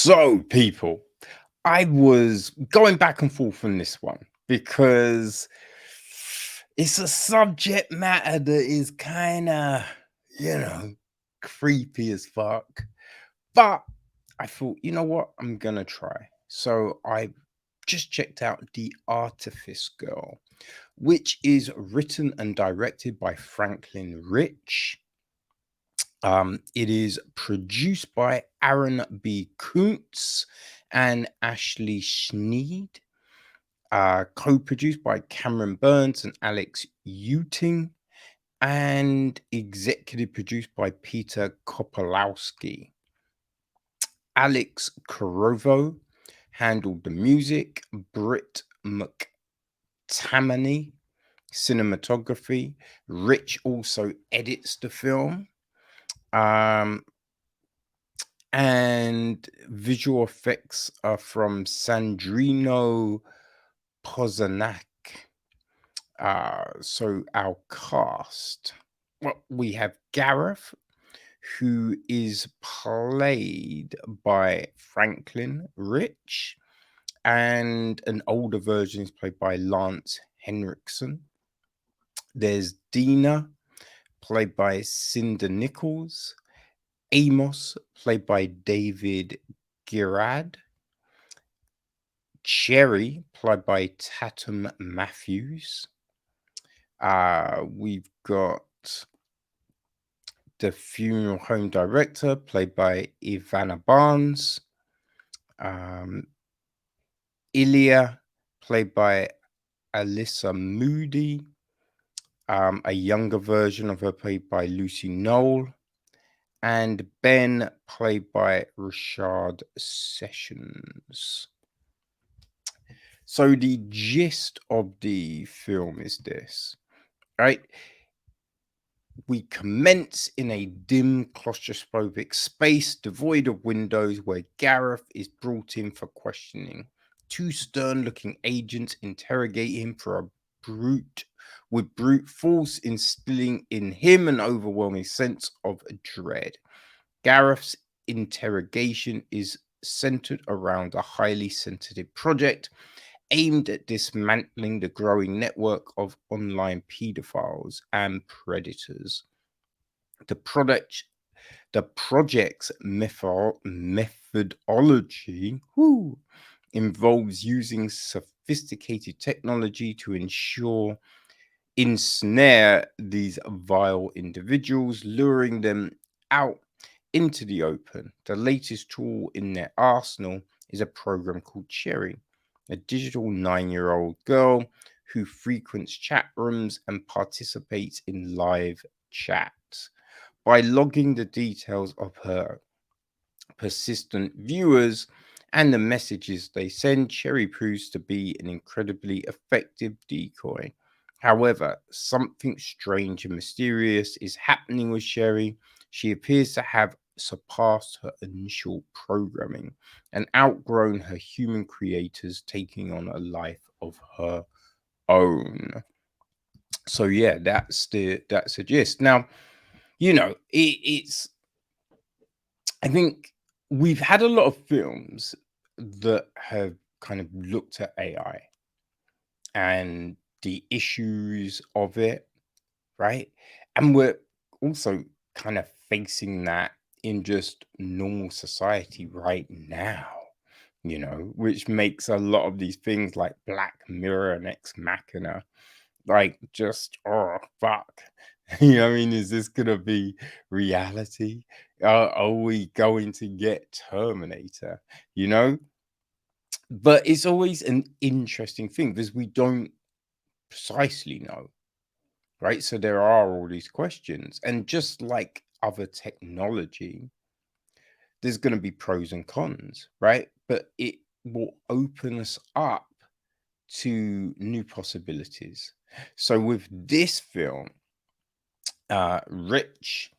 So, people, I was going back and forth on this one because it's a subject matter that is kind of, you know, creepy as fuck. But I thought, you know what? I'm going to try. So, I just checked out The Artifice Girl, which is written and directed by Franklin Ritch. It is produced by Aaron B. Kuntz and Ashley Schneed, co-produced by Cameron Burns and Alex Uting, and executive produced by Peter Kopolowski. Alex Korovo handled the music, Britt McTammany, cinematography. Rich also edits the film. And visual effects are from Sandrino Pozanak. So our cast, well, we have Gareth, who is played by Franklin Ritch, and an older version is played by Lance Henriksen. There's Dina, played by Sinda Nichols. Amos, played by David Girard. Cherry, played by Tatum Matthews. We've got the funeral home director, played by Ivana Barnes. Ilya, played by Alyssa Moody. A younger version of her, played by Lucy Knoll. And Ben, played by Rashad Sessions. So the gist of the film is this, right? We commence in a dim, claustrophobic space devoid of windows where Gareth is brought in for questioning. Two stern-looking agents interrogate him with brute force, instilling in him an overwhelming sense of dread. Gareth's interrogation is centered around a highly sensitive project aimed at dismantling the growing network of online pedophiles and predators. The project's methodology involves using sophisticated technology to ensnare these vile individuals, luring them out into the open. The latest tool in their arsenal is a program called Cherry, a digital 9-year-old girl who frequents chat rooms and participates in live chats. By logging the details of her persistent viewers and the messages they send, Cherry proves to be an incredibly effective decoy. However, something strange and mysterious is happening with Cherry. She appears to have surpassed her initial programming and outgrown her human creators, taking on a life of her own. So yeah, that's the gist. Now, it's I think we've had a lot of films that have kind of looked at AI and the issues of it, right? And we're also kind of facing that in just normal society right now, which makes a lot of these things like Black Mirror and Ex Machina like just, oh, fuck. I mean, is this going to be reality? Are we going to get Terminator? But it's always an interesting thing because we don't precisely know, right? So there are all these questions. And just like other technology, there's going to be pros and cons, right? But it will open us up to new possibilities. So with this film, Rich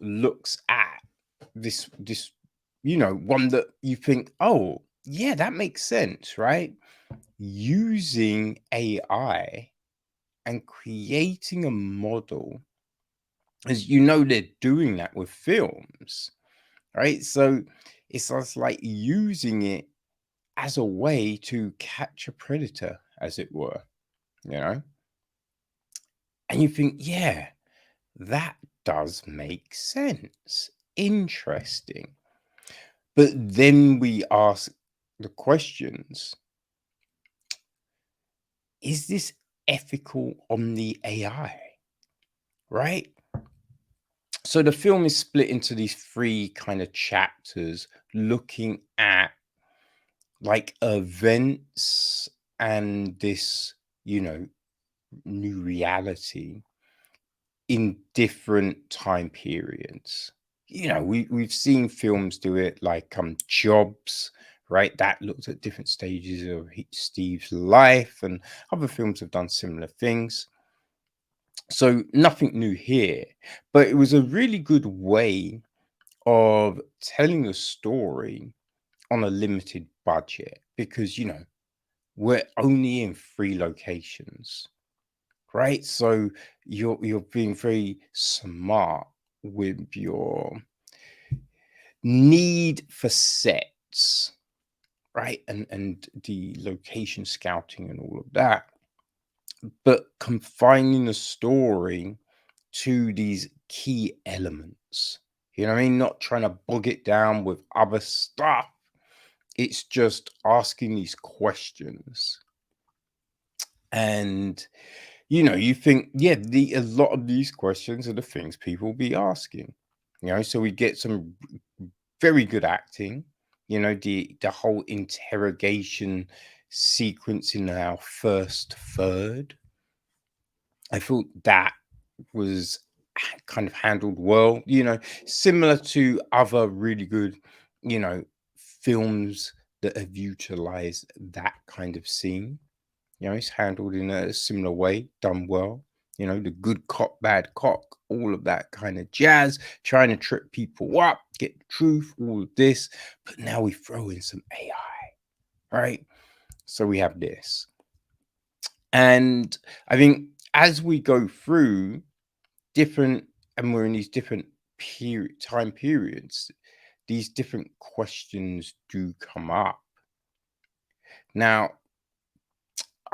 looks at this one that you think, oh yeah, that makes sense, right? Using AI and creating a model, as they're doing that with films, right? So It's just like using it as a way to catch a predator, as it were, you know? And you think, yeah, that does make sense. Interesting. But then we ask the questions, is this ethical on the AI? Right? So the film is split into these three kind of chapters looking at like events and this, you know, new reality in different time periods. You know, we've seen films do it like Jobs, right? That looked at different stages of Steve's life, and other films have done similar things. So nothing new here, but it was a really good way of telling a story on a limited budget because, you know, we're only in three locations, right? So you're being very smart with your need for sets, right? And the location scouting and all of that, but confining the story to these key elements. You know what I mean? Not trying to bog it down with other stuff. It's just asking these questions. And you know, you think, yeah, a lot of these questions are the things people will be asking. You know, so we get some very good acting. You know, the whole interrogation sequence in our first third. I thought that was kind of handled well. You know, similar to other really good, you know, films that have utilized that kind of scene. You know, it's handled in a similar way, done well. You know, the good cop, bad cop, all of that kind of jazz, trying to trip people up, get the truth, all of this. But now we throw in some AI, right? So we have this. And I think as we go through different, and we're in these different time periods, these different questions do come up. Now,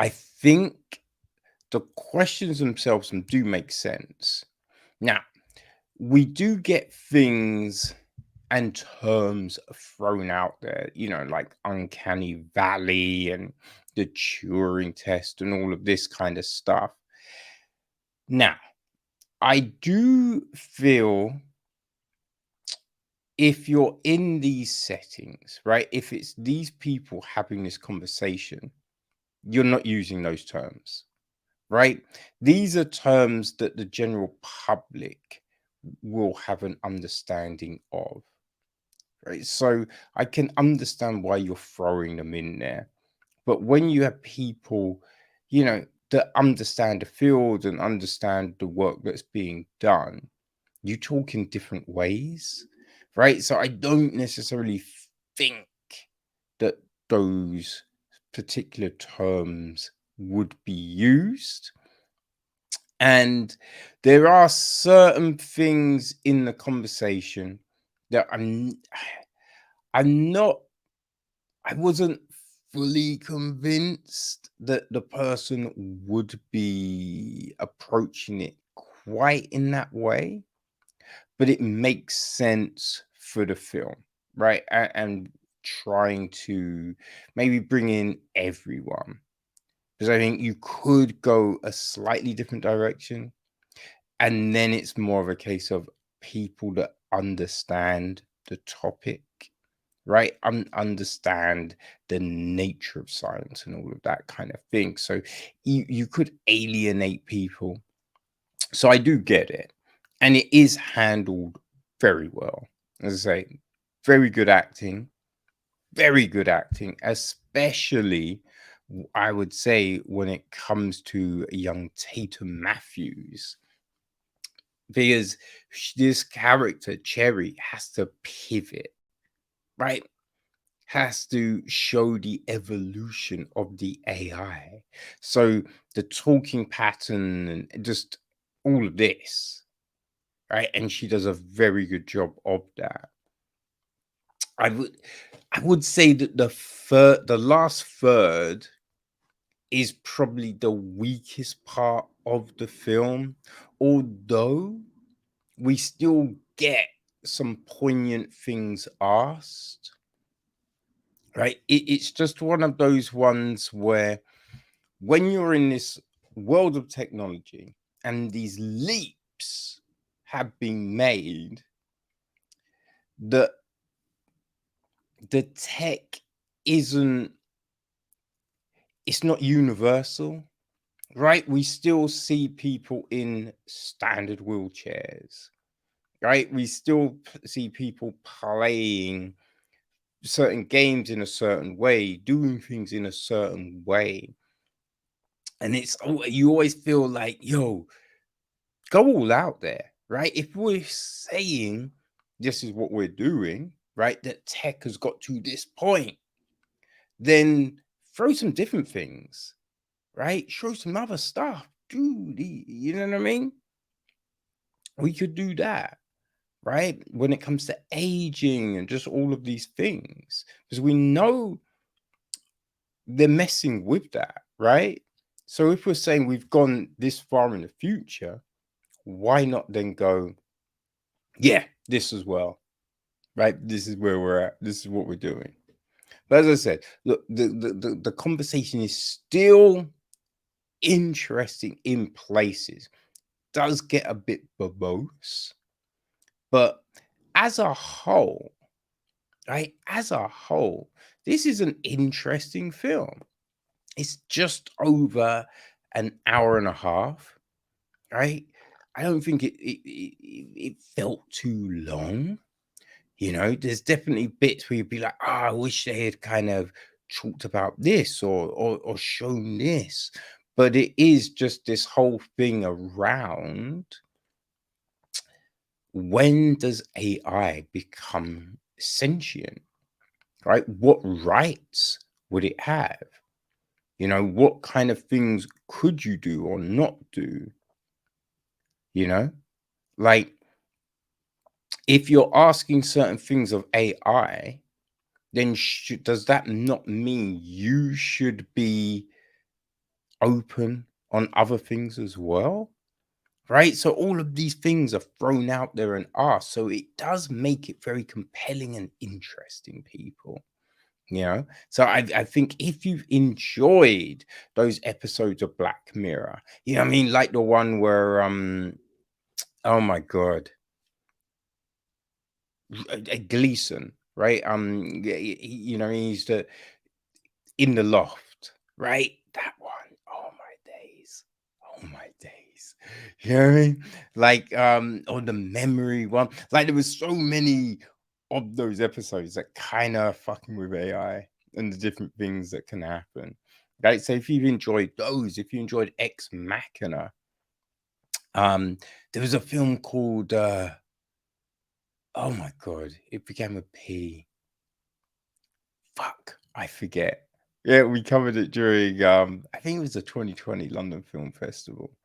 I think the questions themselves do make sense. Now, we do get things and terms thrown out there, you know, like uncanny valley and the Turing test and all of this kind of stuff. Now, I do feel if you're in these settings, right? If it's these people having this conversation, you're not using those terms, right? These are terms that the general public will have an understanding of, right? So I can understand why you're throwing them in there. But when you have people, you know, that understand the field and understand the work that's being done, you talk in different ways, right? So I don't necessarily think that those particular terms would be used. And there are certain things in the conversation that I'm not, I wasn't fully convinced that the person would be approaching it quite in that way, but it makes sense for the film, right? And trying to maybe bring in everyone because I think you could go a slightly different direction, and then it's more of a case of people that understand the topic, right? Understand the nature of science and all of that kind of thing. So you could alienate people. So I do get it. And it is handled very well. As I say, very good acting, especially I would say when it comes to young Tatum Matthews, because this character, Cherry, has to pivot, right? Has to show the evolution of the AI. So the talking pattern and just all of this, right? And she does a very good job of that. I would I would say that the last third is probably the weakest part of the film, although we still get some poignant things asked. Right? It's just one of those ones where when you're in this world of technology and these leaps have been made, that the tech isn't it's not universal, right? We still see people in standard wheelchairs, right? We still see people playing certain games in a certain way, doing things in a certain way. And you always feel like, yo, go all out there, right? If we're saying this is what we're doing, right, that tech has got to this point, then throw some different things, right? Show some other stuff. Dude, you know what I mean? We could do that, right? When it comes to aging and just all of these things, because we know they're messing with that, right? So if we're saying we've gone this far in the future, why not then go, yeah, this as well, right? This is where we're at. This is what we're doing. But as I said, look, the conversation is still interesting in places. Does get a bit verbose, but as a whole, right? As a whole, this is an interesting film. It's just over an hour and a half, right? I don't think it felt too long. You know, there's definitely bits where you'd be like, oh, I wish they had kind of talked about this or shown this. But it is just this whole thing around, when does AI become sentient, right? What rights would it have? You know, what kind of things could you do or not do? You know, like if you're asking certain things of AI, then does that not mean you should be open on other things as well? Right? So all of these things are thrown out there and asked. So it does make it very compelling and interesting, people. You know, so I think if you've enjoyed those episodes of Black Mirror, you know what I mean, like the one where oh my god, Gleason, right? You know, he's the in the loft, right? That one. Oh my days. Oh my days. You know what I mean? Like or the memory one. Like there was so many of those episodes that kind of fucking with AI and the different things that can happen. Right. So if you've enjoyed those, if you enjoyed Ex Machina, there was a film called oh my god, it began with P. Fuck, I forget. Yeah, we covered it during I think it was the 2020 London Film Festival.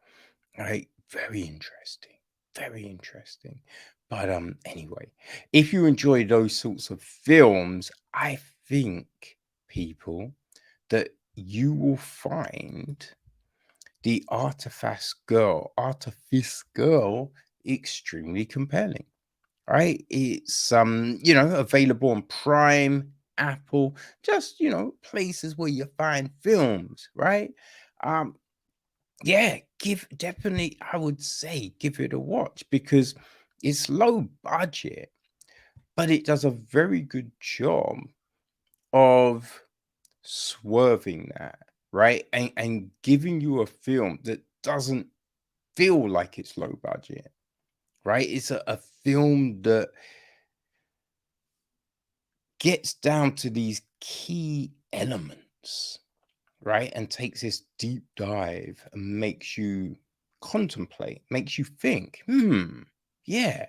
Right? Very interesting. Very interesting. But anyway, if you enjoy those sorts of films, I think, people, that you will find the Artifice Girl extremely compelling. Right? It's you know, available on Prime, Apple, just, you know, places where you find films, right? Um, yeah, definitely, I would say give it a watch, because it's low budget, but it does a very good job of swerving that, right? And giving you a film that doesn't feel like it's low budget, right? It's a film that gets down to these key elements, right? And takes this deep dive and makes you contemplate, makes you think, yeah,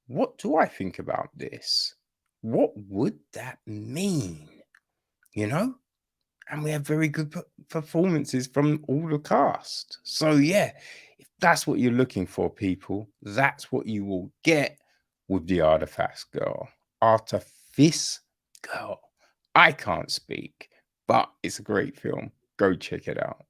what do I think about this? What would that mean? You know? And we have very good performances from all the cast. So, yeah, if that's what you're looking for, people, that's what you will get with the Artifice Girl. Artifice This girl, I can't speak, but it's a great film. Go check it out.